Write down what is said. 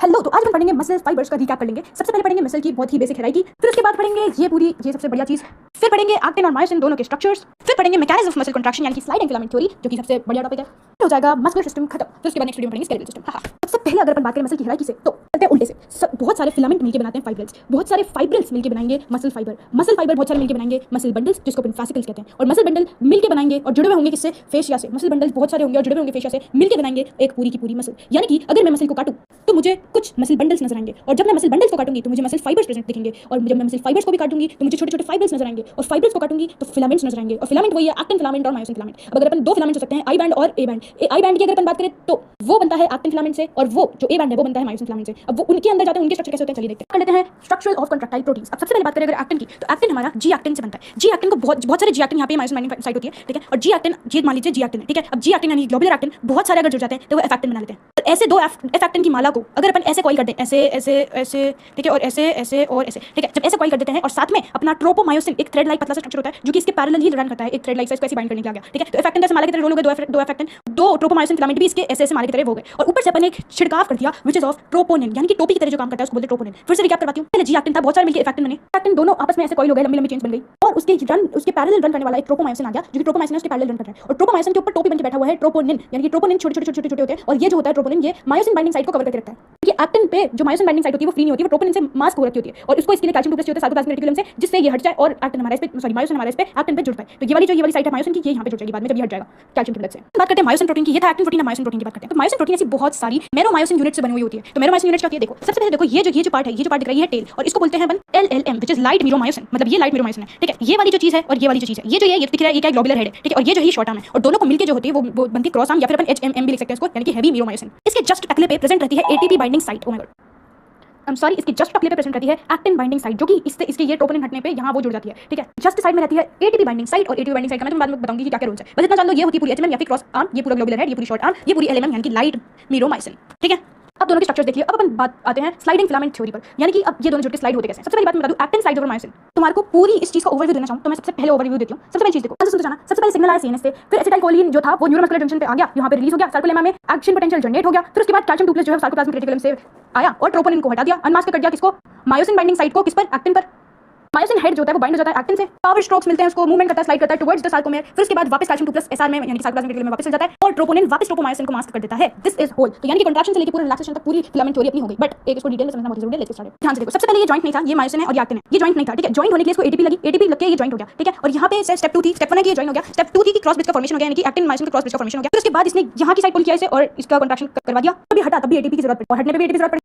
Hello, तो आज हम पढ़ेंगे मसल फाइबर्स का रिकैप कर लेंगे। सबसे पहले पढ़ेंगे मसल की बहुत ही बेसिक हेराई की, फिर उसके बाद पढ़ेंगे ये सबसे बढ़िया चीज, फिर पढ़ेंगे एक्टिन और मायोसिन दोनों के स्ट्रक्चर्स, फिर पढ़ेंगे मैकेनिज्म ऑफ मसल कंट्रैक्शन यानी कि स्लाइडिंग फिलामेंट थ्योरी जो कि सबसे बढ़िया टॉपिक है। हो जाएगा मस्कुलर सिस्टम खत्म, फिर उसके बाद नेक्स्ट वीडियो में पढ़ेंगे स्केलेटल सिस्टम। सबसे पहले अगर अपन बात करें मसल की हेराई से तो चलते हैं उल्टे से। बहुत सारे फिलामेंट मिलकर बनाते हैं फाइब्रिल्स, बहुत सारे फाइब्रिल्स मिलकर बनाएंगे मसल फाइबर बहुत सारे मिलकर बनाएंगे मसल बंडल्स जिसको अपन फासिकल्स कहते हैं, और मसल बंडल मिलकर बनाएंगे और जुड़े हुए होंगे किससे? फेशिया से। मसल बंडल बहुत सारे होंगे और जुड़े हुए होंगे फेशिया से, मिलकर बनाएंगे एक पूरी की पूरी मसल। यानी कि अगर मैं मसल को काटूं तो मुझे कुछ मसल बंडल्स नजर आएंगे, और जब मैं मसल बंडल्स को काटूंगी तो मुझे मसल फाइबर्स प्रेजेंट दिखेंगे, और जब मैं मसल फाइबर्स को भी काटूंगी तो मुझे छोटे छोटे फाइबर्स नजर आएंगे, और फाइबर्स को काटूंगी तो फिलामेंट्स नजर आएंगे, और फिलामेंट वही है एक्टिन फिलामेंट और मायोसिन फिलामेंट। अब अगर अपन दो फिलामेंट्स हो सकते हैं, आई बैंड और ए बैंड। आई बैंड की अगर अपन बात करें तो वो बनता है एक्टिन फिलामेंट से, और वो जो ए बैंड है वो बनता है मायोसिन फिलामेंट से। अब वो उनके अंदर जाते हैं, उनके स्ट्रक्चर कैसे होते हैं चलिए देखते हैं। कर लेते हैं स्ट्रक्चर ऑफ कंट्रैक्टाइल प्रोटीन्स। अब सबसे पहले बात करें अगर एक्टिन की, तो एक्टिन हमारा जी एक्टिन से बनता है। जी एक्टिन को बहुत सारे जी एक्टिन यहाँ पे मायोसिन बाइंडिंग साइट होती है, ठीक है, और जी एक्टिन ये मान लीजिए जी एक्टिन है, ठीक है। अब जी एक्टिन यानी ग्लोबुलर एक्टिन बहुत सारे अगर जुड़ जाते हैं तो वो एफ एक्टिन बना लेते हैं। और ऐसे दो एफ एक्टिन की माला को अगर अपन ऐसे कॉइल कर दें, ऐसे ऐसे ऐसे, ठीक है, और ऐसे ऐसे और ऐसे, ठीक है, जब ऐसे कॉइल कर देते हैं और साथ में अपना ट्रोपोमायोसिन एक थ्रेड लाइक पतला सा स्ट्रक्चर होता है जो कि इसके पैरेलल ही रन करता है, एक थ्रेड लाइक से इसको ऐसे बाइंड करने के लिए आ गया, ठीक है। तो एफ एक्टिन जैसे माला की तरह रोल हो गए दो एफ एक्टिन, दो ट्रोपोमायोसिन फिलामेंट भी इसके ऐसे ऐसे माला की तरह हो गए, और ऊपर से अपन एक छिड़काव कर दिया व्हिच इज ऑफ ट्रोपोनिन, यानी कि टोपी की तरह जो काम करता है उसको बोलते हैं ट्रोपोनिन। फिर से रिकैप करवाती हूं। पहले जी एक्टिन था, बहुत सारे मिलकर एफ एक्टिन बने। एक्टिन दोनों आपस में ऐसे कॉइल हो गए, लंबी लंबी चेन्स बन गई, और उसके पैरेलल रन करने वाला एक ट्रोपोमायोसिन आ गया जो कि ट्रोपोमायोसिन उसके पैरेलल रन कर रहा है, और ट्रोपोमायोसिन के ऊपर टोपी बनकर बैठा हुआ है ट्रोपोनिन, यानी कि ट्रोपोनिन छोटे होते हैं, और ये जो होता है ट्रोपोनिन ये मायोसिन बाइंडिंग साइट को कवर करके रखता है। ये एक्टिन पे जो मायोसिन बाइंडिंग साइट होती है वो फ्री नहीं होती है, वो ट्रोपोनिन से मास्क हो रखी होती है, और उसको इसके लिए कैल्शियम टूप्लेस चाहिए होता है साइटोप्लाज्मिक रेटिकुलम से, जिससे ये हट जाए और एक्टिन हमारे इस पे मायोसिन हमारे इस पे एक्टिन पे जुड़ पाए। तो ये वाली साइट है मायोसिन की, ये यहाँ पे जुड़ जाएगी बाद में जब ये हट जाएगा कैल्शियम टूप्लेस से। बात करते हैं मायोसिन प्रोटीन की। ये था एक्टिन प्रोटीन, मायोसिन प्रोटीन की बात करते हैं। तो मायोसिन प्रोटीन ऐसी बहुत सारी मेरोमायोसिन यूनिट से बनी हुई होती है। तो मेरोमायोसिन यूनिट क्या होती है देखो, सबसे पहले देखो ये जो पार्ट है, ये जो पार्ट दिख रही है टेल, और इसको बोलते हैं अपन LLM व्हिच इज लाइट मेरोमायोसिन, मतलब ये लाइट मेरोमायोसिन है, ठीक है। ये वाली जो चीज है और ये वाली जो चीज है, ये जो ये दिख रहा है ये क्या ग्लोबुलर हेड है, ठीक है, और ये जो है शॉर्ट आर्म है, और दोनों को मिलकर जो होती है वो बनती है क्रॉस आर्म, या फिर अपन HMM भी लिख सकते हैं इसको, यानी कि हैवी मेरोमायोसिन। इसके जस्ट टकले पे प्रेजेंट रहती है ATP binding site. Oh my God, इसकी जस्ट टकले पे प्रेजेंट रहती है एक्टिन बाइंडिंग साइट, जो कि इसके ये ट्रोपोनिन हटने पे यहाँ वो जुड़ जाती है, ठीक है। जस्ट साइड में रहती है ATP बाइंडिंग साइट, और ATP बाइंडिंग साइट का मैं तुम्हें बाद में बताऊंगी कि क्या क्या रोल्स है। बस इतना जान लो, ये होती है पूरी HMM या फिर क्रॉस आर्म, ये पूरा ग्लोबुलर हेड, ये पूरी शॉर्ट आर्म, ये पूरी LMM यानी कि लाइट मेरोमायोसिन, ठीक है। अब दोनों के स्ट्रक्चर देख लिया। अब अपन बात आते हैं स्लाइडिंग फिलामेंट थ्योरी पर, यानी कि अब ये दोनों जुड़ के स्लाइड होते कैसे। सबसे पहली बात मैं बता दूं, एक्टिन स्लाइड्स ओवर मायोसिन। तुम्हारे को पूरी इस चीज का ओवरव्यू देना चाहूं तो मैं सबसे पहले ओवरव्यू देती हूं। सबसे पहली चीज देखो, सुनते जाना। सबसे पहले सिग्नल आया CNS से, फिर एसिटाइलकोलिन जो था वो न्यूरोमस्कुलर जंक्शन पे आ गया, यहाँ पे रिलीज हो गया, सर्कुलेमा में एक्शन पोटेंशियल जनरेट हो गया, फिर उसके बाद कैल्शियम टूप्लेस जो है साइटोप्लाज्मिक रेटिकुलम से आया और ट्रोपोनिन को हटा दिया, अनमास्क कर दिया किसको? मायोसिन बाइंडिंग साइट को। किस पर? एक्टिन पर। मायोसिन हेड जो होता है वो बाइंड हो जाता है एक्टिन से, पावर स्ट्रोक्स मिलते हैं उसको, मूवमेंट करता है, स्लाइड करता है टुवर्ड्स द सार्कोमेर, फिर उसके बाद वापस कैल्शियम टूप्लेस SR में यानी कि साइटोप्लाज्मिक रेटिकुलम में वापस चल जाता है, और ट्रोपोनिन वापस ट्रोपोमायोसिन को मास्क कर देता है। This is hole. तो यानी कि कंट्रैक्शन से लेके पूरे रिलैक्सेशन तक पूरी फिलामेंट थ्योरी अपनी हो गई, बट एक इसको डिटेल में समझना बहुत जरूरी है। Let's start. ध्यान से देखो, सबसे पहले ये जॉइंट नहीं था, ये मायोसिन है और ये एक्टिन है, ये जॉइंट नहीं था, ठीक है। जॉइंट होने के लिए इसको ATP लगी, ATP लग के ये जॉइंट हो गया, ठीक है। और यहाँ पे स्टेप 2 थी, स्टेप 1 है कि ये जॉइंट हो गया, स्टेप 2 थी कि क्रॉस ब्रिज का फॉर्मेशन हो गया, यानी कि एक्टिन मायोसिन का क्रॉस ब्रिज का फॉर्मेशन हो गया। फिर उसके बाद इसने यहाँ की साइड पुल किया इसे और इसका कंट्रैक्शन करवा दिया, तभी हटा, तभी ATP की जरूरत पड़ी, और हटने पे भी ATP की जरूरत पड़ी।